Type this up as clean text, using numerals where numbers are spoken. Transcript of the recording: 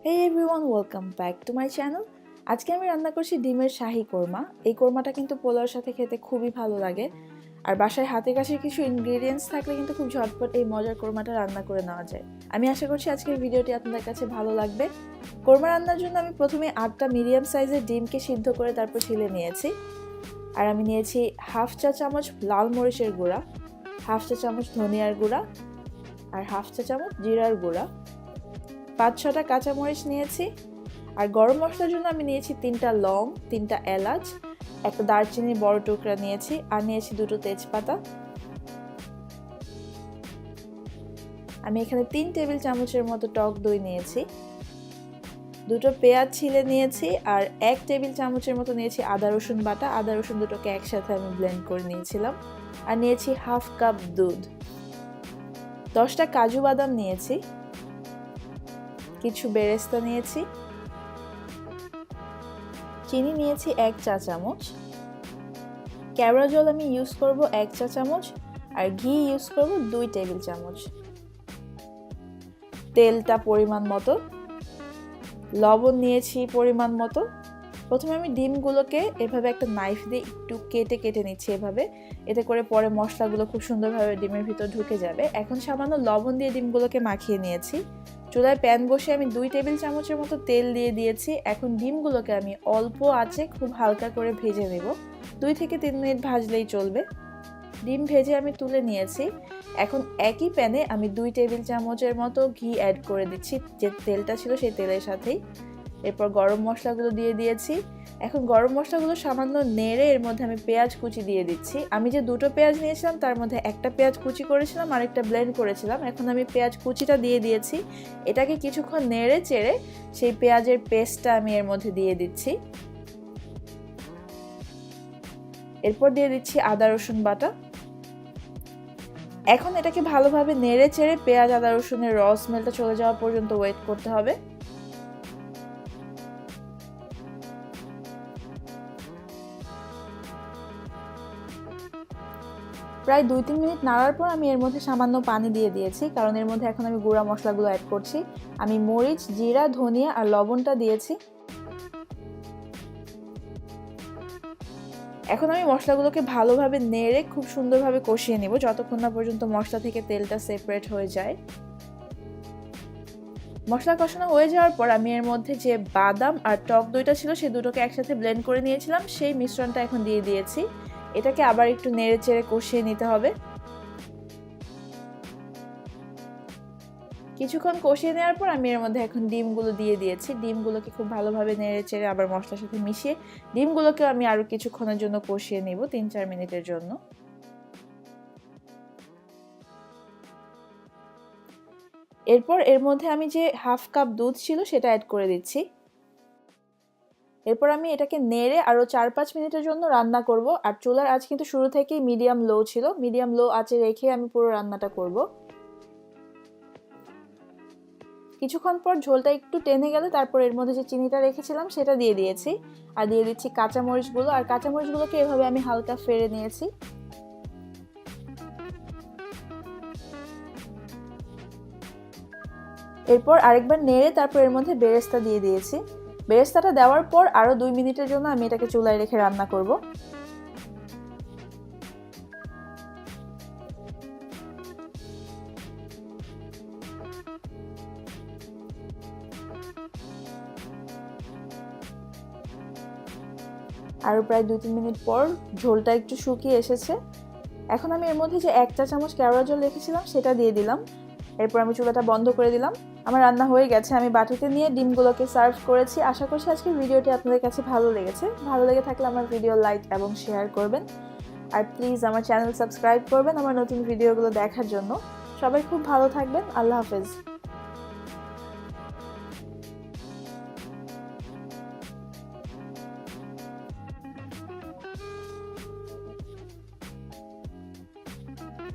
Hey everyone, welcome back to my channel. আজকে আমি রান্না করছি ডিমের শাহী কোরমা। এই কোরমাটা কিন্তু পোলাওর সাথে খেতে খুবই ভালো লাগে। আর বাসায় হাতে কাছে কিছু ইনগ্রেডিয়েন্টস থাকলে কিন্তু খুব ঝটপট এই মজার কোরমাটা রান্না করে নেওয়া যায়। আমি আশা করছি আজকের ভিডিওটি আপনাদের কাছে ভালো লাগবে। কোরমা রান্নার জন্য আমি প্রথমে 8টা মিডিয়াম সাইজের ডিমকে সিদ্ধ করে তারপর ছিলে নিয়েছি। আর আমি নিয়েছি হাফ চা চামচ লাল মরিচের গুঁড়া, হাফ চা চামচ ধনিয়ার গুঁড়া আর হাফ চা চামচ জিরার গুঁড়া, 5-6টা কাঁচামরিচ নিয়েছি। আর গরম মশলার জন্য আমি নিয়েছি 3টা লং, 3টা এলাচ, একটা দারচিনির বড় টুকরা নিয়েছি আর নিয়েছি 2টো তেজপাতা। আমি এখানে 3 টেবিল চামচের মতো টক দই নিয়েছি, 2টো পেঁয়াজ ছিলে নিয়েছি আর 1 টেবিল চামচের মতো নিয়েছি আদা রসুন বাটা। আদা রসুন দুটোকে একসাথে আমি ব্লেন্ড করে নিয়েছিলাম। আর নিয়েছি হাফ কাপ দুধ, 10টা কাজু বাদাম নিয়েছি, কিছু বেরেস্তা নিয়েছি, চিনি নিয়েছি 1 চা চামচ, কেওড়া জল আমি ইউজ করব 1 চা চামচ আর ঘি ইউজ করব 2 টেবিল চামচ, তেলটা পরিমাণ মতো, লবণ নিয়েছি পরিমাণ মতো। প্রথমে আমি ডিমগুলোকে এভাবে একটা নাইফ দিয়ে একটু কেটে নিচ্ছি এভাবে, এতে করে পরে মশলাগুলো খুব সুন্দরভাবে ডিমের ভিতর ঢুকে যাবে। এখন সামান্য লবণ দিয়ে ডিমগুলোকে মাখিয়ে নিয়েছি। চুলায় প্যান বসে আমি 2 টেবিল চামচের মতো তেল দিয়ে দিয়েছি। এখন ডিমগুলোকে আমি অল্প আঁচে খুব হালকা করে ভেজে নেব। 2 থেকে 3 মিনিট ভাজলেই চলবে। ডিম ভেজে আমি তুলে নিয়েছি। এখন একই প্যানে আমি 2 টেবিল চামচের মতো ঘি অ্যাড করে দিচ্ছি, যে তেলটা ছিল সেই তেলের সাথেই। এরপর গরম মশলাগুলো দিয়ে দিয়েছি। এখন গরম মশলাগুলো সামান্য নেড়ে এর মধ্যে আমি পেঁয়াজ কুচি দিয়ে দিচ্ছি। আমি যে 2টো পেঁয়াজ নিয়েছিলাম তার মধ্যে একটা পেঁয়াজ কুচি করেছিলাম আর একটা ব্লেন্ড করেছিলাম। এখন আমি পেঁয়াজ কুচিটা দিয়ে দিয়েছি। এটাকে কিছুক্ষণ নেড়ে চেড়ে সেই পেঁয়াজের পেস্টটা আমি এর মধ্যে দিয়ে দিচ্ছি। এরপর দিয়ে দিচ্ছি আদা রসুন বাটা। এখন এটাকে ভালোভাবে নেড়ে চেড়ে পেঁয়াজ আদা রসুনের র স্মেলটা চলে যাওয়া পর্যন্ত ওয়েট করতে হবে। প্রায় 2-3 মিনিট নাড়ার পর আমি এর মধ্যে সামান্য পানি দিয়ে দিয়েছি, কারণ এর মধ্যে এখন আমি গুঁড়া মশলাগুলো অ্যাড করছি। আমি মরিচ, জিরা, ধনিয়া আর লবণটা দিয়েছি। এখন আমি মশলাগুলোকে ভালোভাবে নেড়ে খুব সুন্দরভাবে কষিয়ে নেব, যতক্ষণ না পর্যন্ত মশলা থেকে তেলটা সেপারেট হয়ে যায়। মশলা কষানো হয়ে যাওয়ার পর আমি এর মধ্যে যে বাদাম আর টক দইটা ছিল সেই দুটোকে একসাথে ব্লেন্ড করে নিয়েছিলাম, সেই মিশ্রণটা এখন দিয়ে দিয়েছি। এটাকে আবার একটু নেড়ে চেড়ে কষিয়ে নিতে হবে। কিছুক্ষণ কষিয়ে নেওয়ার পর আমি এর মধ্যে এখন ডিমগুলো দিয়ে দিয়েছি। ডিমগুলোকে খুব ভালোভাবে নেড়ে চেড়ে আবার মশলার সাথে মিশিয়ে ডিমগুলোকে আমি আরও কিছুক্ষণের জন্য কষিয়ে নেব, 3-4 মিনিটের জন্য। এরপর এর মধ্যে আমি যে হাফ কাপ দুধ ছিল সেটা অ্যাড করে দিচ্ছি। এরপর আমি এটাকে নেড়ে আরও 4-5 মিনিটের জন্য রান্না করব। আর চুলার আঁচ কিন্তু শুরু থেকেই মিডিয়াম লো ছিল, মিডিয়াম লো আঁচে রেখে আমি পুরো রান্নাটা করব। কিছুক্ষণ পর ঝোলটা একটু টেনে গেলে তারপর এর মধ্যে যে চিনিটা রেখেছিলাম সেটা দিয়ে দিয়েছি আর দিয়ে দিচ্ছি কাঁচামরিচগুলো। আর কাঁচামরিচগুলোকে এভাবে আমি হালকা ফেড়ে নিয়েছি। এরপর আরেকবার নেড়ে তারপর এর মধ্যে বেরেস্তা দিয়ে দিয়েছি। বেরেস্তাটা দেওয়ার পর আরও 2 মিনিটের জন্য আমি এটাকে চুলায় রেখে রান্না করব। আরও প্রায় 2-3 মিনিট পর ঝোলটা একটু শুকিয়ে এসেছে। এখন আমি এর মধ্যে যে 1 চা চামচ কেওড়া জল রেখেছিলাম সেটা দিয়ে দিলাম। এরপর আমি চুলাটা বন্ধ করে দিলাম। আমার রান্না হয়ে গেছে। আমি বাটিতে নিয়ে ডিমগুলোকে সার্ভ করেছি। আশা করছি আজকের ভিডিওটি আপনাদের কাছে ভালো লেগেছে। ভালো লেগে থাকলে আমার ভিডিও লাইক এবং শেয়ার করবেন। আর প্লিজ আমার চ্যানেল সাবস্ক্রাইব করবেন আমার নতুন ভিডিওগুলো দেখার জন্য। সবাই খুব ভালো থাকবেন। আল্লাহ হাফেজ।